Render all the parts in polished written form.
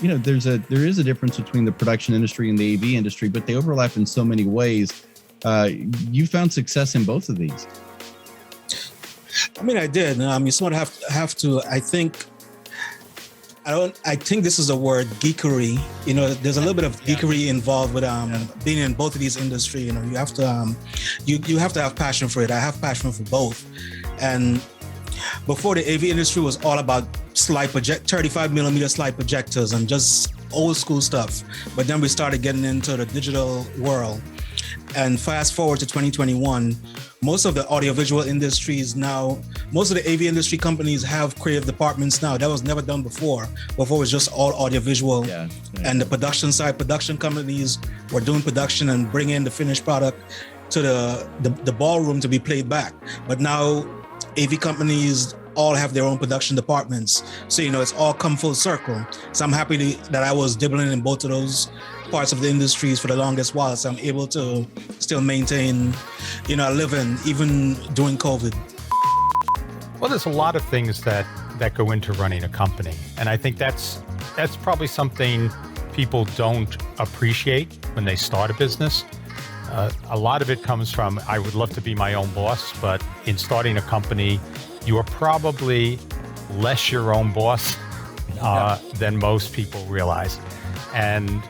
there is a difference between the production industry and the AV industry, but they overlap in so many ways. You found success in both of these. I mean, I did. You sort of have to. I think this is a word, geekery. There's a little bit of geekery involved with being in both of these industries. You have to you have to have passion for it. I have passion for both. And before, the AV industry was all about 35 millimeter slide projectors and just old school stuff. But then we started getting into the digital world. And fast forward to 2021, most of the audiovisual industries now, most of the AV industry companies have creative departments now. That was never done before. Before it was just all audiovisual. Yeah. And the production side, production companies were doing production and bringing in the finished product to the ballroom to be played back. But now AV companies all have their own production departments. So, it's all come full circle. So I'm happy that I was dibbling in both of those parts of the industries for the longest while. So I'm able to still maintain, a living even during COVID. Well, there's a lot of things that go into running a company. And I think that's probably something people don't appreciate when they start a business. A lot of it comes from, I would love to be my own boss, but in starting a company, you are probably less your own boss than most people realize. And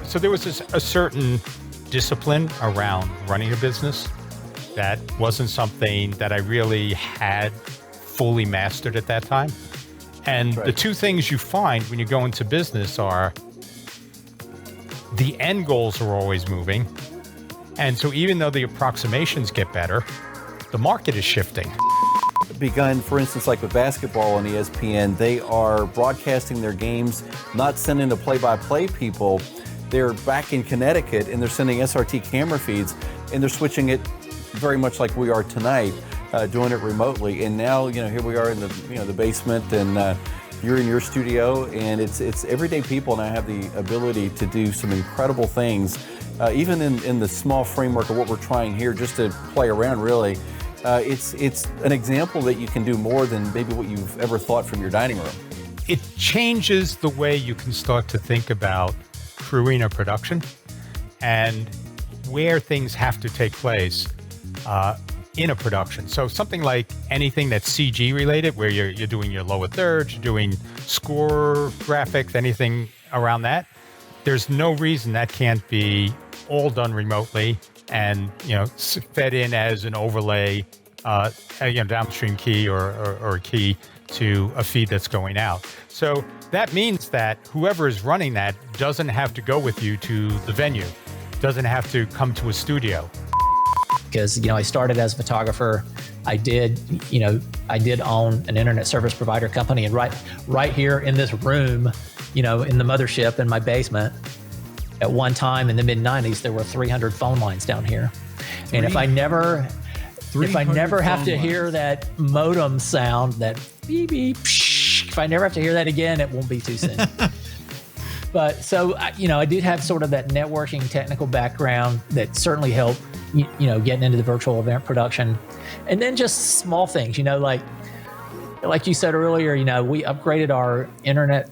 so there was a certain discipline around running a business that wasn't something that I really had fully mastered at that time. And the two things you find when you go into business are the end goals are always moving. And so even though the approximations get better, the market is shifting. Begun, for instance, like with basketball on ESPN, they are broadcasting their games, not sending the play-by-play people. They're back in Connecticut and they're sending SRT camera feeds, and they're switching it very much like we are tonight, doing it remotely. And now, here we are in the basement, and you're in your studio, and it's everyday people now have the ability to do some incredible things, even in the small framework of what we're trying here, just to play around, really. It's an example that you can do more than maybe what you've ever thought from your dining room. It changes the way you can start to think about crewing a production and where things have to take place in a production. So something like anything that's CG related, where you're doing your lower thirds, you're doing score graphics, anything around that, there's no reason that can't be all done remotely and fed in as an overlay, downstream key or a key to a feed that's going out. So that means that whoever is running that doesn't have to go with you to the venue, doesn't have to come to a studio. Because I started as a photographer. I did own an internet service provider company, and right here in this room, in the mothership in my basement, at one time in the mid-90s, there were 300 phone lines down here. And if I never have to hear that modem sound, that beep, beep, psh, if I never have to hear that again, it won't be too soon. But so, I did have sort of that networking technical background that certainly helped, getting into the virtual event production. And then just small things, like you said earlier, we upgraded our internet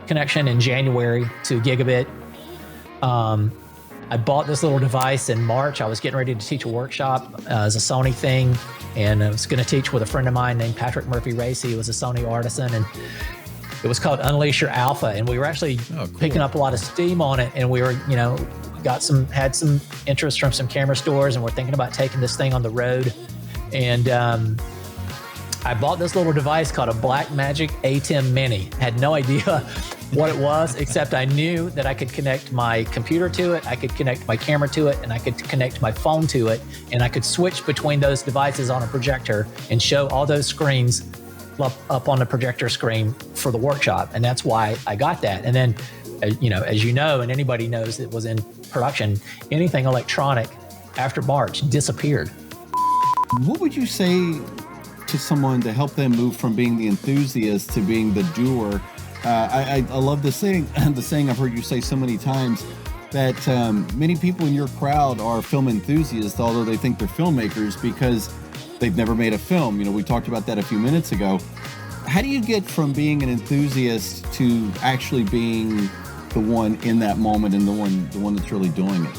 connection in January to gigabit. I bought this little device in March. I was getting ready to teach a workshop as a Sony thing, and I was going to teach with a friend of mine named Patrick Murphy Racy, who was a Sony artisan, and it was called Unleash Your Alpha, and we were actually picking up a lot of steam on it, and we were, had some interest from some camera stores, and we're thinking about taking this thing on the road. And I bought this little device called a Blackmagic ATEM Mini. Had no idea what it was, except I knew that I could connect my computer to it, I could connect my camera to it, and I could connect my phone to it, and I could switch between those devices on a projector and show all those screens up on the projector screen for the workshop. And that's why I got that. And then, as you know, and anybody knows that was in production, anything electronic after March disappeared. What would you say to someone to help them move from being the enthusiast to being the doer? I love the saying I've heard you say so many times, that many people in your crowd are film enthusiasts, although they think they're filmmakers because they've never made a film. We talked about that a few minutes ago. how do you get from being an enthusiast to actually being the one in that moment and the one that's really doing it?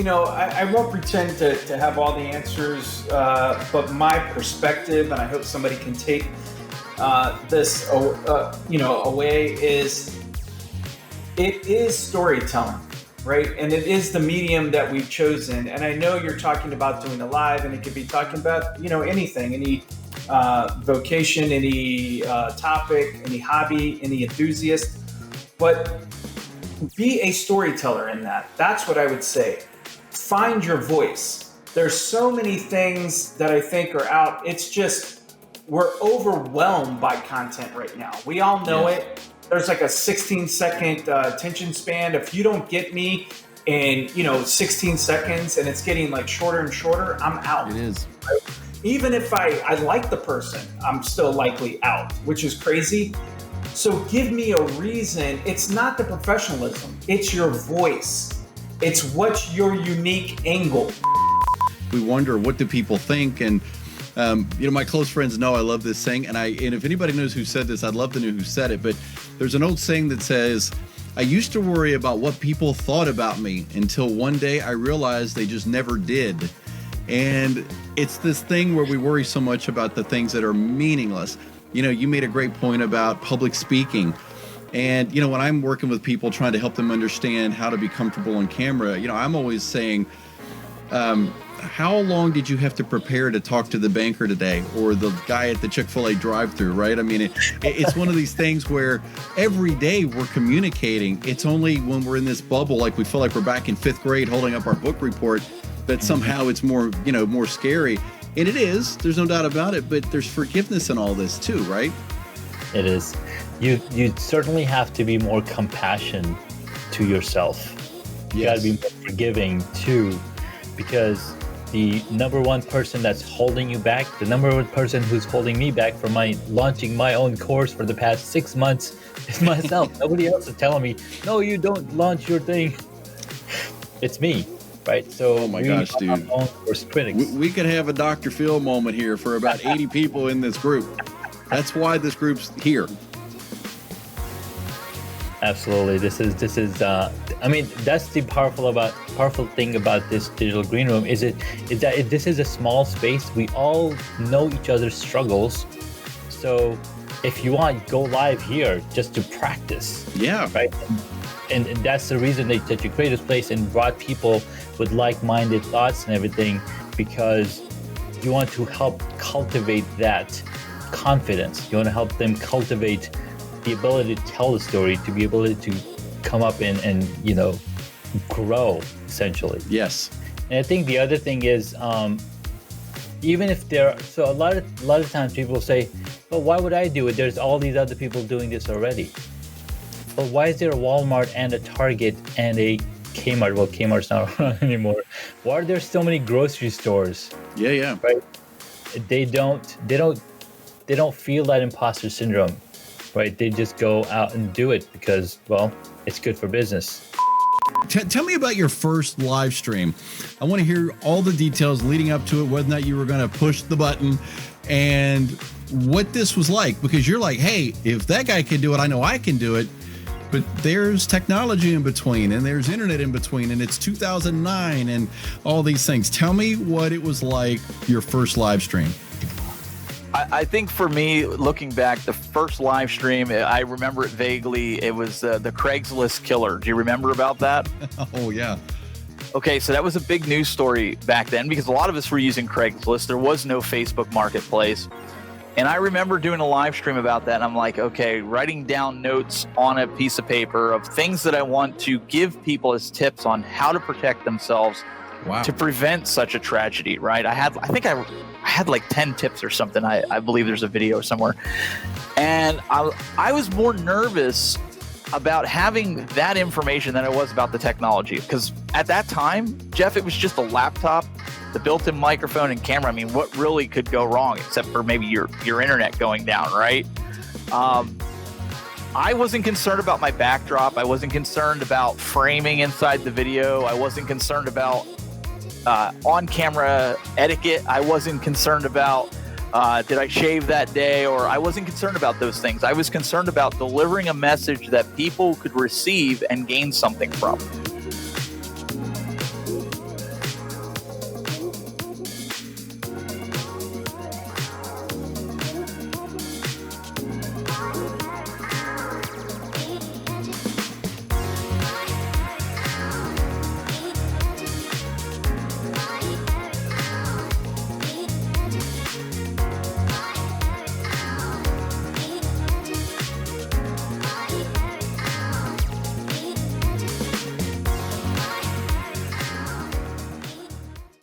I won't pretend to have all the answers, but my perspective, and I hope somebody can take this, away, is it is storytelling, right? And it is the medium that we've chosen. And I know you're talking about doing a live, and it could be talking about, anything, any vocation, any topic, any hobby, any enthusiast, but be a storyteller in that. That's what I would say. Find your voice. There's so many things that I think are out. It's just, we're overwhelmed by content right now. We all know it. There's like a 16-second attention span. If you don't get me in, 16 seconds and it's getting like shorter and shorter, I'm out. It is. Right? Even if I like the person, I'm still likely out, which is crazy. So give me a reason. It's not the professionalism. It's your voice. It's what's your unique angle. We wonder, what do people think? And my close friends know I love this saying, and if anybody knows who said this, I'd love to know who said it. But there's an old saying that says, I used to worry about what people thought about me until one day I realized they just never did. And it's this thing where we worry so much about the things that are meaningless. You made a great point about public speaking. And, when I'm working with people trying to help them understand how to be comfortable on camera, I'm always saying, how long did you have to prepare to talk to the banker today, or the guy at the Chick-fil-A drive-thru, right? I mean, it's one of these things where every day we're communicating. It's only when we're in this bubble, like we feel like we're back in 5th grade holding up our book report, that somehow it's more, more scary. And it is, there's no doubt about it, but there's forgiveness in all this too, right? It is. You certainly have to be more compassionate to yourself. You got to be more forgiving too, because the number one person that's holding you back, the number one person who's holding me back from launching my own course for the past 6 months is myself. Nobody else is telling me, no, you don't launch your thing. It's me, right? So oh my gosh, dude. Worst critics. We could have a Dr. Phil moment here for about 80 people in this group. That's why this group's here. Absolutely. This is that's the powerful thing about this digital green room is that this is a small space. We all know each other's struggles. So if you want, go live here just to practice. Yeah. Right. And that's the reason that you create this place and brought people with like-minded thoughts and everything, because you want to help cultivate that confidence. You want to help them cultivate the ability to tell the story, to be able to come up and grow, essentially. Yes. And I think the other thing is, even if so a lot of times people say, well, why would I do it? There's all these other people doing this already. But why is there a Walmart and a Target and a Kmart? Well, Kmart's not around anymore. Why are there so many grocery stores? Yeah. Right? They don't feel that imposter syndrome. Right, they just go out and do it because, well, it's good for business. Tell me about your first live stream. I want to hear all the details leading up to it, whether or not you were going to push the button, and what this was like. Because you're like, hey, if that guy can do it, I know I can do it. But there's technology in between, and there's internet in between, and it's 2009 and all these things. Tell me what it was like, your first live stream. I think for me, looking back, the first live stream, I remember it vaguely. It was the Craigslist killer. Do you remember about that? Oh, yeah. Okay, so that was a big news story back then because a lot of us were using Craigslist. There was no Facebook Marketplace. And I remember doing a live stream about that. And I'm like, okay, writing down notes on a piece of paper of things that I want to give people as tips on how to protect themselves to prevent such a tragedy, right? I had like 10 tips or something. I believe there's a video somewhere. And I was more nervous about having that information than I was about the technology. Because at that time, Jeff, it was just a laptop, the built-in microphone and camera. I mean, what really could go wrong except for maybe your internet going down, right? I wasn't concerned about my backdrop. I wasn't concerned about framing inside the video. I wasn't concerned about on-camera etiquette. I wasn't concerned about did I shave that day? Or I wasn't concerned about those things. I was concerned about delivering a message that people could receive and gain something from.